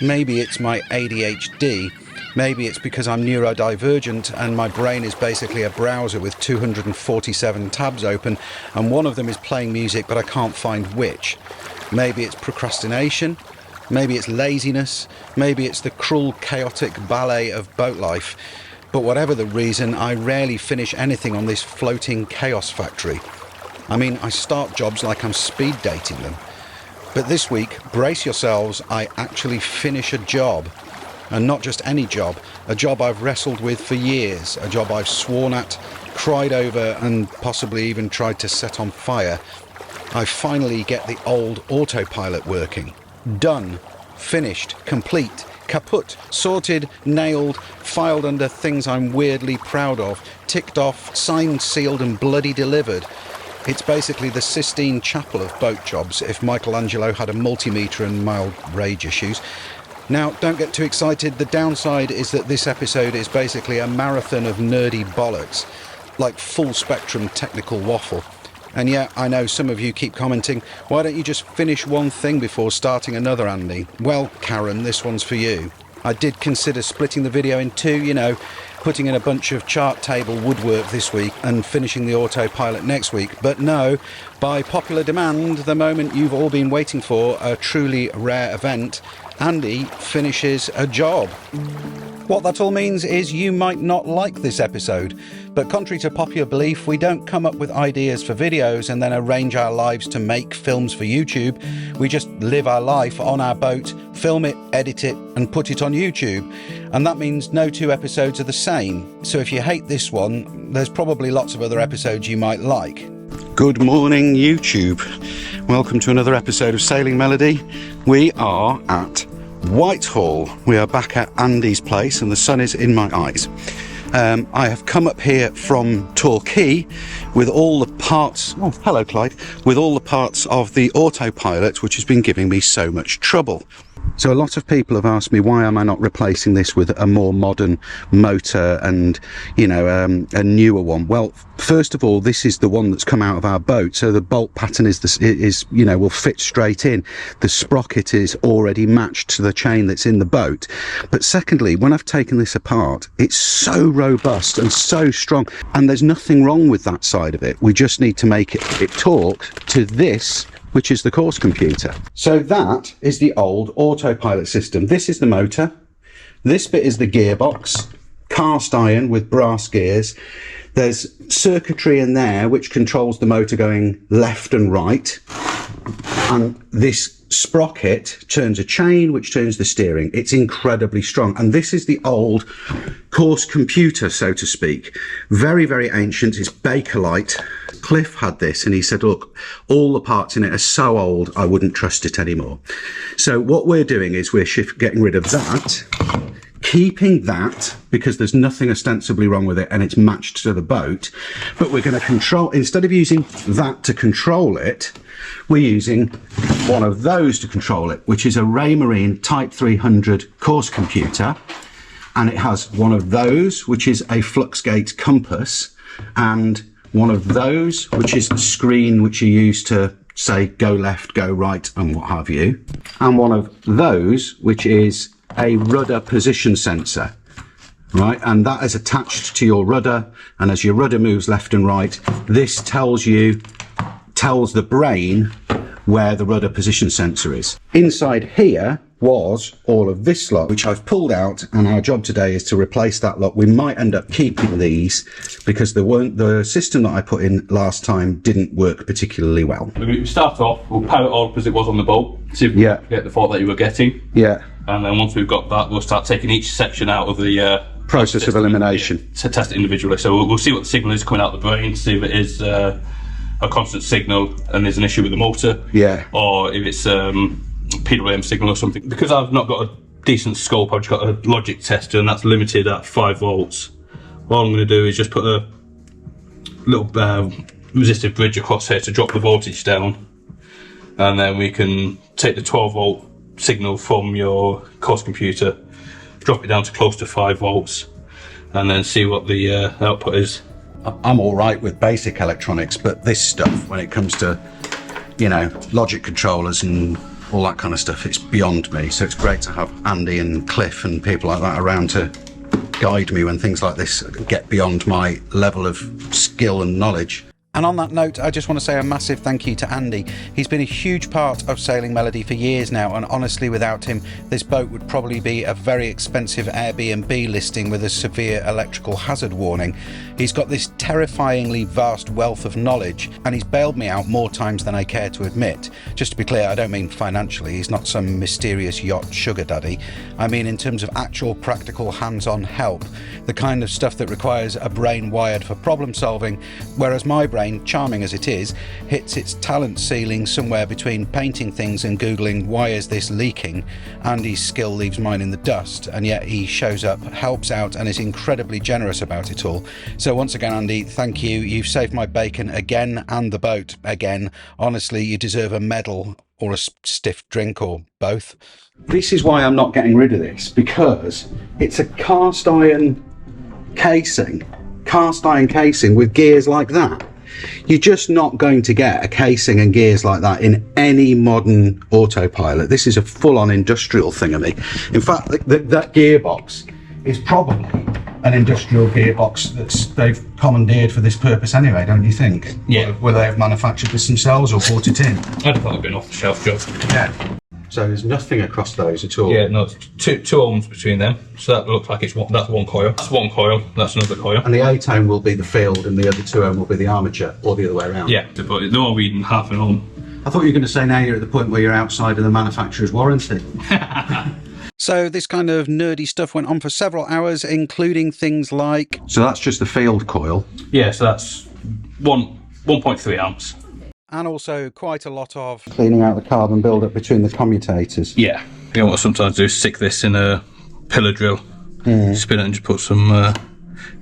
Maybe it's my ADHD. Maybe it's because I'm neurodivergent and my brain is basically a browser with 247 tabs open and one of them is playing music but I can't find which. Maybe it's procrastination, maybe it's laziness, maybe it's the cruel, chaotic ballet of boat life. But whatever the reason, I rarely finish anything on this floating chaos factory. I mean, I start jobs like I'm speed dating them. But this week, brace yourselves, I actually finish a job. And not just any job, a job I've wrestled with for years, a job I've sworn at, cried over and possibly even tried to set on fire. I finally get the old autopilot working. Done, finished, complete, kaput, sorted, nailed, filed under things I'm weirdly proud of, ticked off, signed, sealed and bloody delivered. It's basically the Sistine Chapel of boat jobs if Michelangelo had a multimeter and mild rage issues. Now, don't get too excited. The downside is that this episode is basically a marathon of nerdy bollocks, like full spectrum technical waffle. And yeah, I know some of you keep commenting, why don't you just finish one thing before starting another, Andy? Well, Karen, this one's for you. I did consider splitting the video in two, you know, putting in a bunch of chart table woodwork this week and finishing the autopilot next week. But no, by popular demand, the moment you've all been waiting for, a truly rare event, Andy finishes a job. What that all means is you might not like this episode, but contrary to popular belief, we don't come up with ideas for videos and then arrange our lives to make films for YouTube. We just live our life on our boat, film it, edit it, and put it on YouTube. And that means no two episodes are the same. So if you hate this one, there's probably lots of other episodes you might like. Good morning, YouTube. Welcome to another episode of Sailing Melody. We are at Whitehall. We are back at Andy's place and the sun is in my eyes. I have come up here from Torquay with all the parts, oh hello Clyde, with all the parts of the autopilot which has been giving me so much trouble. So a lot of people have asked me, why am I not replacing this with a more modern motor and, you know, a newer one? Well, first of all, this is the one that's come out of our boat, so the bolt pattern is you know, will fit straight in. The sprocket is already matched to the chain that's in the boat. But secondly, when I've taken this apart, it's so robust and so strong, and there's nothing wrong with that side of it. We just need to make it talk to this, which is the course computer. So that is the old autopilot system. This is the motor. This bit is the gearbox, cast iron with brass gears. There's circuitry in there which controls the motor going left and right. And this sprocket turns a chain which turns the steering. It's incredibly strong. And this is the old course computer, so to speak. Very, very ancient. It's Bakelite. Cliff had this and he said, look, all the parts in it are so old, I wouldn't trust it anymore. So what we're doing is we're getting rid of that, keeping that because there's nothing ostensibly wrong with it and it's matched to the boat. But we're going to control, instead of using that to control it, we're using one of those to control it, which is a Raymarine Type 300 course computer. And it has one of those, which is a Fluxgate compass, and one of those, which is the screen which you use to say go left, go right, and what have you. And one of those, which is a rudder position sensor, right? And that is attached to your rudder. And as your rudder moves left and right, this tells the brain where the rudder position sensor is. Inside here was all of this lot, which I've pulled out, and our job today is to replace that lot. We might end up keeping these because the system that I put in last time didn't work particularly well. We start off, we'll power it all as it was on the boat, see if we can get the fault that you were getting. Yeah. And then once we've got that, we'll start taking each section out of the process of elimination. To test it individually. So we'll see what the signal is coming out of the brain, see if it is a constant signal and there's an issue with the motor. Yeah. Or if it's PWM signal or something. Because I've not got a decent scope, I've just got a logic tester and that's limited at 5 volts. All I'm going to do is just put a little resistive bridge across here to drop the voltage down, and then we can take the 12 volt signal from your course computer, drop it down to close to 5 volts, and then see what the output is. I'm all right with basic electronics, but this stuff, when it comes to, you know, logic controllers and all that kind of stuff. It's beyond me. So it's great to have Andy and Cliff and people like that around to guide me when things like this get beyond my level of skill and knowledge. And on that note, I just want to say a massive thank you to Andy. He's been a huge part of Sailing Melody for years now, and honestly, without him, this boat would probably be a very expensive Airbnb listing with a severe electrical hazard warning. He's got this terrifyingly vast wealth of knowledge, and he's bailed me out more times than I care to admit. Just to be clear, I don't mean financially. He's not some mysterious yacht sugar daddy. I mean in terms of actual practical hands-on help, the kind of stuff that requires a brain wired for problem solving, whereas my brain, charming as it is, hits its talent ceiling somewhere between painting things and googling why is this leaking. Andy's skill leaves mine in the dust, and yet he shows up, helps out, and is incredibly generous about it all. So once again, Andy, thank you. You've saved my bacon again, and the boat again. Honestly, you deserve a medal or a stiff drink or both. This is why I'm not getting rid of this, because it's a cast iron casing with gears like that. You're just not going to get a casing and gears like that in any modern autopilot. This is a full-on industrial thingamy. In fact, that gearbox is probably an industrial gearbox that they've commandeered for this purpose anyway, don't you think? Yeah. Will they have manufactured this themselves or bought it in? I'd have thought it'd been off-the-shelf job. Yeah. So there's nothing across those at all? Yeah, no, it's two ohms between them. So that looks like that's one coil. That's one coil, that's another coil. And the 8 ohm will be the field and the other 2 ohm will be the armature, or the other way around? Yeah, but they're all reading half an ohm. I thought you were going to say now you're at the point where you're outside of the manufacturer's warranty. So this kind of nerdy stuff went on for several hours, including things like... So that's just the field coil? Yeah, so that's 1.3 amps. And also quite a lot of cleaning out the carbon build-up between the commutators. Yeah. You know what I sometimes do is stick this in a pillar drill, spin it and just put some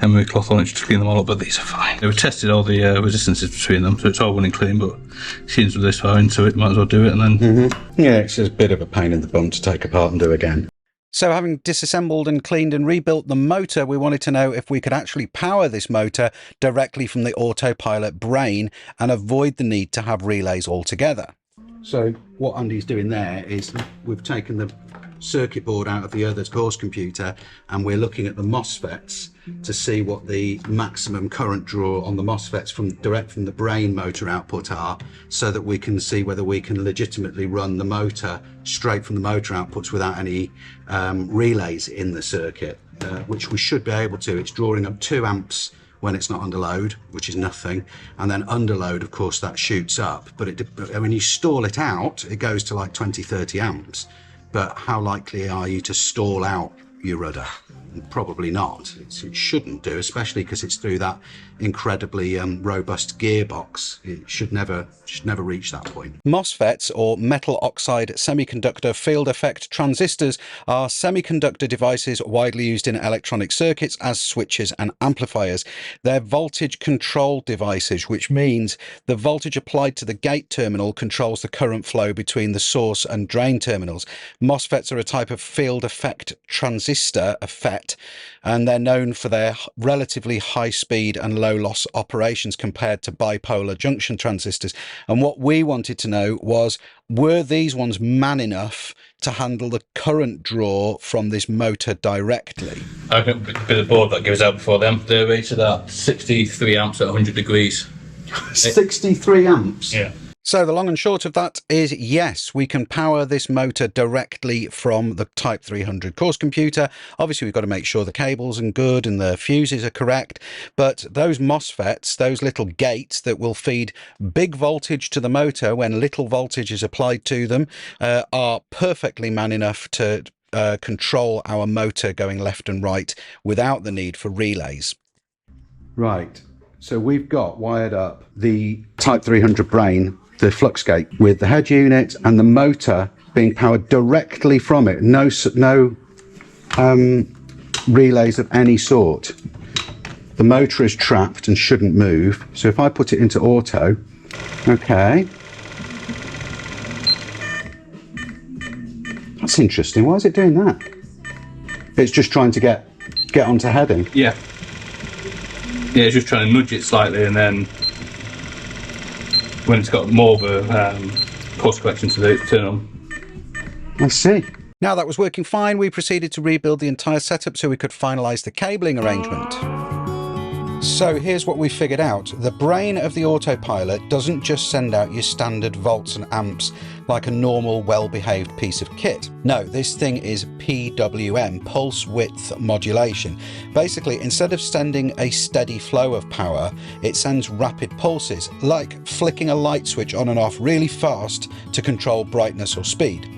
emery cloth on it just to clean them all up, but these are fine. They were tested all the resistances between them, so it's all running clean, but seems with this far into it, might as well do it and then... Yeah, it's a bit of a pain in the bum to take apart and do again. So having disassembled and cleaned and rebuilt the motor, we wanted to know if we could actually power this motor directly from the autopilot brain and avoid the need to have relays altogether. So what Andy's doing there is we've taken the circuit board out of the other course computer and we're looking at the MOSFETs to see what the maximum current draw on the MOSFETs direct from the brain motor output are, so that we can see whether we can legitimately run the motor straight from the motor outputs without any relays in the circuit, which we should be able to. It's drawing up 2 amps when it's not under load, which is nothing, and then under load, of course, that shoots up, but when you stall it out, it goes to like 20-30 amps. But how likely are you to stall out your rudder? Probably not. It shouldn't do, especially because it's through that incredibly robust gearbox. It should never reach that point. MOSFETs, or metal oxide semiconductor field effect transistors, are semiconductor devices widely used in electronic circuits as switches and amplifiers. They're voltage control devices, which means the voltage applied to the gate terminal controls the current flow between the source and drain terminals. MOSFETs are a type of field effect transistor, a FET, and they're known for their relatively high speed and low loss operations compared to bipolar junction transistors. And what we wanted to know was, were these ones man enough to handle the current draw from this motor directly? I think a bit of board that goes out before them, they're rated at 63 amps at 100 degrees. 63 amps? Yeah. So the long and short of that is, yes, we can power this motor directly from the Type 300 course computer. Obviously, we've got to make sure the cables are good and the fuses are correct. But those MOSFETs, those little gates that will feed big voltage to the motor when little voltage is applied to them, are perfectly man enough to control our motor going left and right without the need for relays. Right. So we've got wired up the Type 300 brain, the flux gate, with the head unit and the motor being powered directly from it. No relays of any sort. The motor is trapped and shouldn't move. So if I put it into auto, okay. That's interesting. Why is it doing that? It's just trying to get onto heading. Yeah. Yeah, it's just trying to nudge it slightly, and then when it's got more of a course correction to do, turn on. I see. Now that was working fine, we proceeded to rebuild the entire setup so we could finalise the cabling arrangement. So here's what we figured out. The brain of the autopilot doesn't just send out your standard volts and amps like a normal, well-behaved piece of kit. No, this thing is PWM, pulse width modulation. Basically, instead of sending a steady flow of power, it sends rapid pulses, like flicking a light switch on and off really fast to control brightness or speed.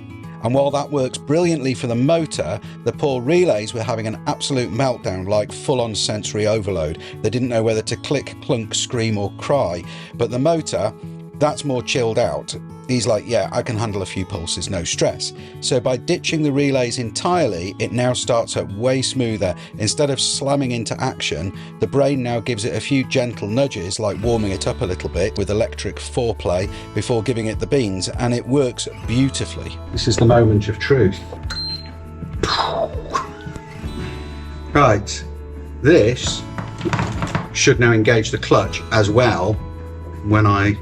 And while that works brilliantly for the motor, the poor relays were having an absolute meltdown, like full-on sensory overload. They didn't know whether to click, clunk, scream or cry. But the motor, that's more chilled out. He's like, yeah, I can handle a few pulses, no stress. So by ditching the relays entirely, it now starts up way smoother. Instead of slamming into action, the brain now gives it a few gentle nudges, like warming it up a little bit with electric foreplay before giving it the beans, and it works beautifully. This is the moment of truth. Right, this should now engage the clutch as well when I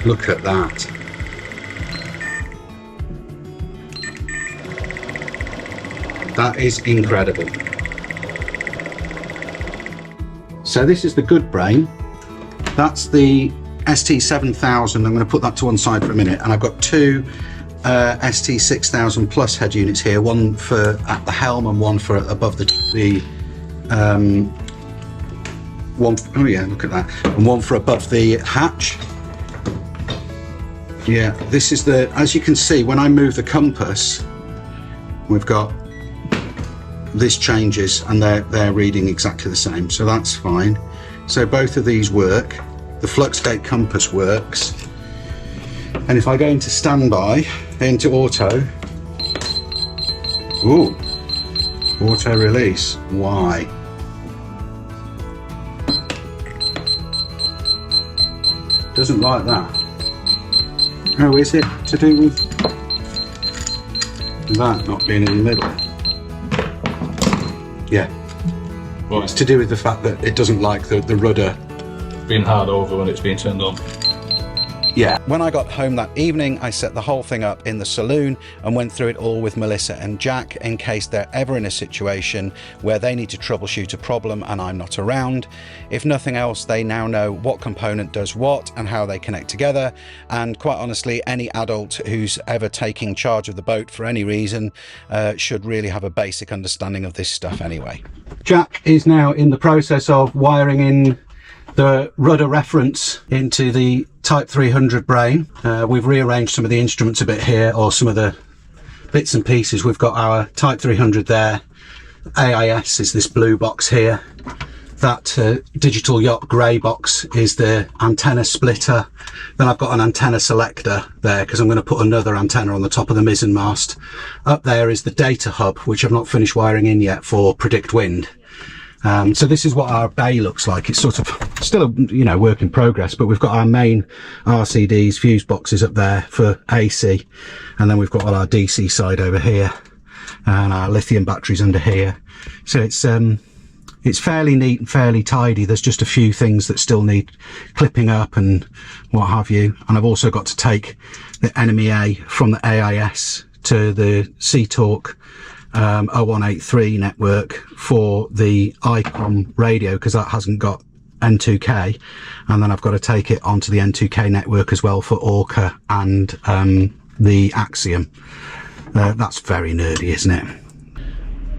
look at that. That is incredible. So this is the good brain. That's the ST7000. I'm going to put that to one side for a minute. And I've got two ST6000 plus head units here. One for at the helm and one for above one. Oh yeah, look at that. And one for above the hatch. Yeah, this is the, as you can see, when I move the compass, we've got, this changes and they're reading exactly the same, so that's fine. So both of these work. The fluxgate compass works. And if I go into standby, into auto, ooh, auto release, why? Doesn't like that. Oh, is it to do with that not being in the middle? Yeah. Well, it's to do with the fact that it doesn't like the rudder being hard over when it's being turned on. Yeah. When I got home that evening, I set the whole thing up in the saloon and went through it all with Melissa and Jack in case they're ever in a situation where they need to troubleshoot a problem and I'm not around. If nothing else, they now know what component does what and how they connect together. And quite honestly, any adult who's ever taking charge of the boat for any reason should really have a basic understanding of this stuff anyway. Jack is now in the process of wiring in the rudder reference into the Type 300 brain. We've rearranged some of the instruments a bit here, or some of the bits and pieces. We've got our Type 300 there. AIS is this blue box here. That digital yacht grey box is the antenna splitter. Then I've got an antenna selector there because I'm going to put another antenna on the top of the mizzen mast. Up there is the data hub, which I've not finished wiring in yet for Predict Wind. So this is what our bay looks like. It's sort of still a work in progress, but we've got our main RCDs, fuse boxes up there for AC, and then we've got all our DC side over here and our lithium batteries under here. So it's fairly neat and fairly tidy. There's just a few things that still need clipping up and what have you. And I've also got to take the NMEA from the AIS to the C-Talk 0183 network for the ICOM radio, because that hasn't got N2K, and then I've got to take it onto the N2K network as well for Orca and the Axiom. That's very nerdy, isn't it?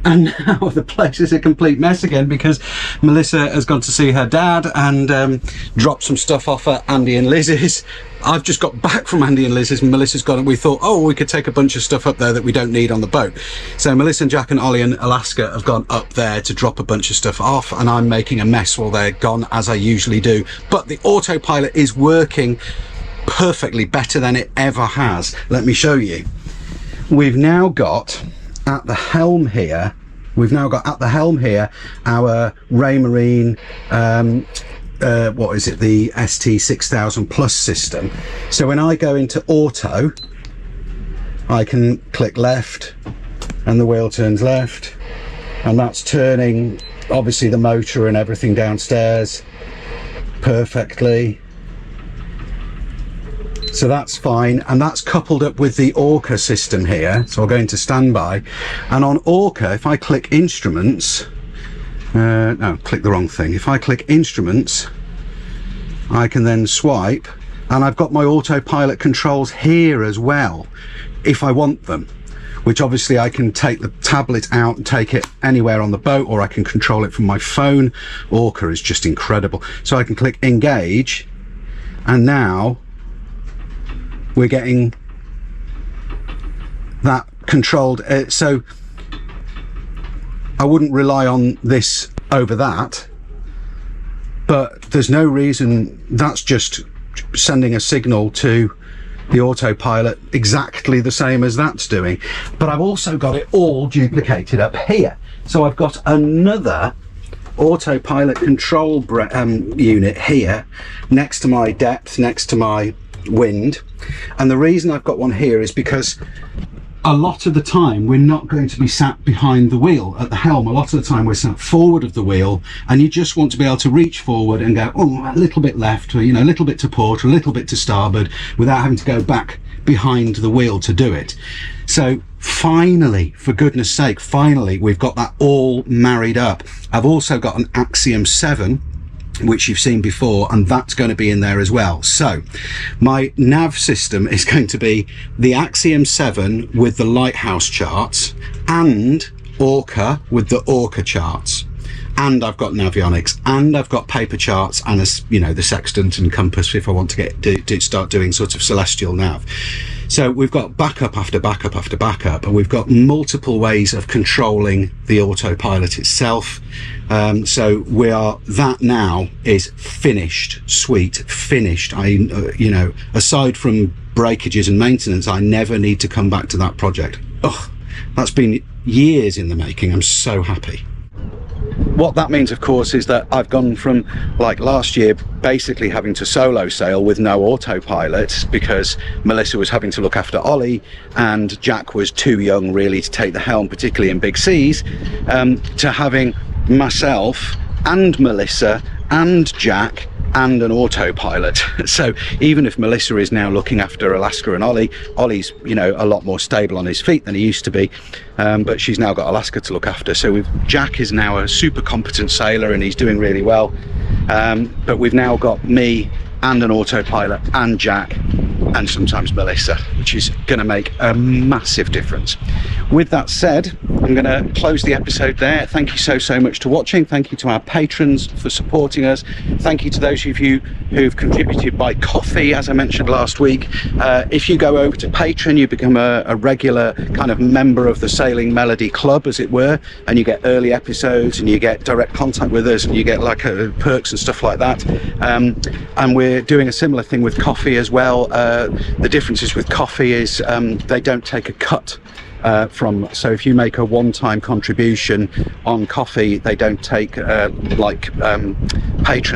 And now the place is a complete mess again because Melissa has gone to see her dad and dropped some stuff off at Andy and Liz's. I've just got back from Andy and Liz's and Melissa's gone, and we thought, oh, we could take a bunch of stuff up there that we don't need on the boat. So Melissa and Jack and Ollie and Alaska have gone up there to drop a bunch of stuff off, and I'm making a mess while they're gone, as I usually do. But the autopilot is working perfectly, better than it ever has. Let me show you. We've now got at the helm here, our Raymarine, what is it, the ST6000 Plus system. So when I go into auto, I can click left and the wheel turns left, and that's turning obviously the motor and everything downstairs perfectly. So that's fine, and that's coupled up with the Orca system here. So I'll go into standby, and on Orca, if I click instruments, no, click the wrong thing. If I click instruments, I can then swipe, and I've got my autopilot controls here as well, if I want them, which obviously I can take the tablet out and take it anywhere on the boat, or I can control it from my phone. Orca is just incredible. So I can click engage, and now we're getting that controlled. So I wouldn't rely on this over that, but there's no reason. That's just sending a signal to the autopilot exactly the same as that's doing. But I've also got it all duplicated up here. So I've got another autopilot control unit here next to my depth, next to my wind. And the reason I've got one here is because a lot of the time we're not going to be sat behind the wheel at the helm. A lot of the time we're sat forward of the wheel, and you just want to be able to reach forward and go, oh, a little bit left, or, you know, a little bit to port, or a little bit to starboard, without having to go back behind the wheel to do it. So finally, for goodness sake, finally we've got that all married up. I've also got an Axiom 7, which you've seen before, and that's going to be in there as well. So my nav system is going to be the Axiom 7 with the lighthouse charts, and Orca with the Orca charts, and I've got navionics, and I've got paper charts, and you know, the sextant and compass if I want to start doing sort of celestial nav. So we've got backup after backup after backup, and we've got multiple ways of controlling the autopilot itself. So that now is finished, sweet, finished. You know, aside from breakages and maintenance, I never need to come back to that project. Oh, that's been years in the making. I'm so happy. What that means, of course, is that I've gone from, like last year, basically having to solo sail with no autopilot because Melissa was having to look after Ollie and Jack was too young really to take the helm, particularly in big seas, to having myself and Melissa and Jack and an autopilot. So even if Melissa is now looking after Alaska and Ollie's, you know, a lot more stable on his feet than he used to be, but she's now got Alaska to look after. So Jack is now a super competent sailor and he's doing really well, but we've now got me and an autopilot and Jack and sometimes Melissa, which is going to make a massive difference. With that said, I'm going to close the episode there. Thank you so much for watching. Thank you to our patrons for supporting us. Thank you to those of you who've contributed by coffee, as I mentioned last week. If you go over to Patreon, you become a regular kind of member of the Sailing Melody Club, as it were, and you get early episodes and you get direct contact with us and you get like perks and stuff like that. And we're doing a similar thing with coffee as well. The differences with coffee is they don't take a cut so if you make a one-time contribution on coffee, they don't take Patron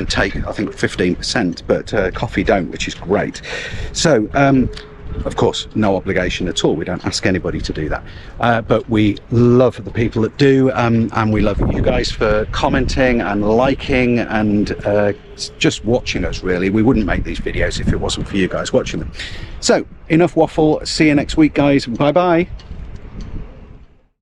take, I think, 15%, but coffee don't, which is great. So of course, no obligation at all. We don't ask anybody to do that, but we love the people that do, and we love you guys for commenting and liking and just watching us. Really, we wouldn't make these videos if it wasn't for you guys watching them. So enough waffle. See you next week, guys. Bye bye.